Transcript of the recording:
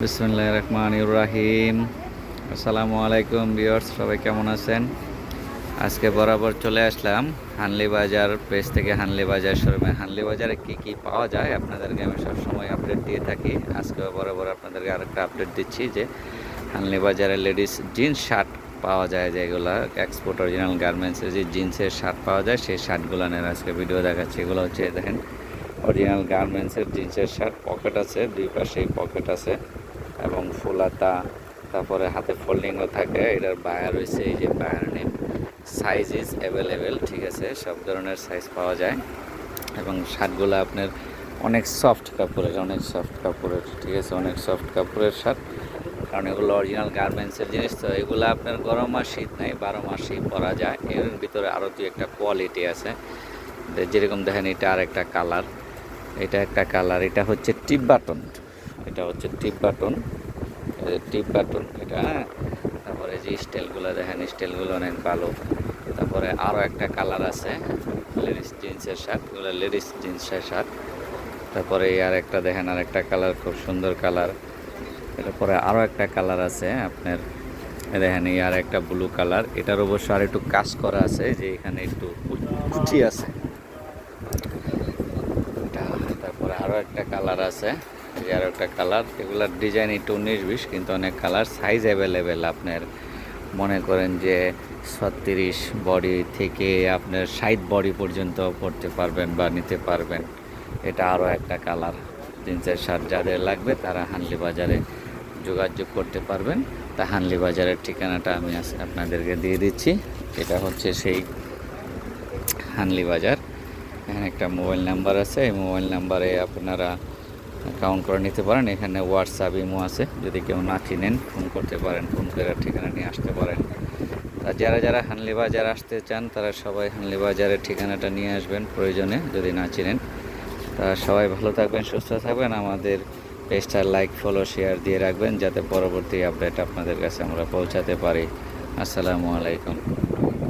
বিসমিল্লাহির রহমানির রহিম। আসসালামু আলাইকুম ভিউয়ার্স, সবাই কেমন আছেন? আজকে বরাবর চলে আসলাম হানলি বাজার পেজ থেকে। হানলি বাজার শোরুমে হানলি বাজারে কি কি পাওয়া যায় আপনাদেরকে আমি সবসময় আপডেট দিয়ে থাকি। আজকে বরাবর আপনাদেরকে আরেকটা আপডেট দিচ্ছি যে হানলি বাজারে লেডিস জিন্স শার্ট পাওয়া যায়, যেগুলো এক্সপোর্ট অরিজিনাল গার্মেন্টসের যে জিন্সের শার্ট পাওয়া যায় সেই শার্টগুলো নিয়ে আজকে ভিডিও দেখাচ্ছি। এগুলো হচ্ছে দেখেন অরিজিনাল গার্মেন্টসের জিন্সের শার্ট, পকেট আছে, দুই পাশেই পকেট আছে এবং ফুলাতা, তারপরে হাতে ফোল্ডিংও থাকে। এটার বায়ার রয়েছে, এই যে buyer name. Size is available, ঠিক আছে, সব ধরনের সাইজ পাওয়া যায় এবং শার্টগুলো আপনার অনেক সফট কাপড়ের, ঠিক আছে, অনেক সফট কাপড়ের শার্ট, কারণ এগুলো অরিজিনাল গার্মেন্টসের জিনিস। তো এগুলো আপনার গরম আর শীত নাই, 12 মাসেই পরা যায়। এর ভিতরে আরও দুই একটা কোয়ালিটি আছে, যেরকম দেখেন এটা আর একটা কালার, এটা একটা কালার, এটা হচ্ছে টিপ বাটন, এটা, হ্যাঁ। তারপরে যে স্টাইলগুলো দেখেন, স্টাইলগুলো অনেক ভালো। তারপরে আরও একটা কালার আছে লেডিস জিন্সের শার্ট, এগুলো লেডিস জিন্সের শার্ট। তারপরে আর একটা দেখেন, আর একটা কালার, খুব সুন্দর কালার। এরপরে আরও একটা কালার আছে আপনার, দেখেন এই আর একটা ব্লু কালার। এটার অবশ্য আর একটু কাজ করা আছে, যে এখানে একটু কুচি আছে এটা। তারপরে আরও একটা কালার আছে, এই আরও একটা কালার। এগুলার ডিজাইন একটু 19-20, কিন্তু অনেক কালার, সাইজ অ্যাভেলেবেল। আপনার মনে করেন যে 36 বডি থেকে আপনার 60 বডি পর্যন্ত পড়তে পারবেন বা নিতে পারবেন। এটা আরও একটা কালার জিন্সের শার্ট। যাদের লাগবে তারা হানলি বাজারে যোগাযোগ করতে পারবেন। তা হানলি বাজারের ঠিকানাটা আমি আপনাদেরকে দিয়ে দিচ্ছি। এটা হচ্ছে সেই হানলি বাজার। এখানে একটা মোবাইল নাম্বার আছে, এই মোবাইল নাম্বারে আপনারা অ্যাকাউন্ট করে নিতে পারেন। এখানে হোয়াটসঅ্যাপ, ইমো আছে, যদি কেউ না চিনেন ফোন করতে পারেন, ফোন করে ঠিকানা নিয়ে আসতে পারেন। তা যারা যারা হানলি বাজার আসতে চান তারা সবাই হানলি বাজারের ঠিকানাটা নিয়ে আসবেন প্রয়োজনে, যদি না চিনেন। তা সবাই ভালো থাকবেন, সুস্থ থাকবেন। আমাদের পেজটা লাইক, ফলো, শেয়ার দিয়ে রাখবেন, যাতে পরবর্তী আপডেট আপনাদের কাছে আমরা পৌঁছাতে পারি। আসসালামু আলাইকুম।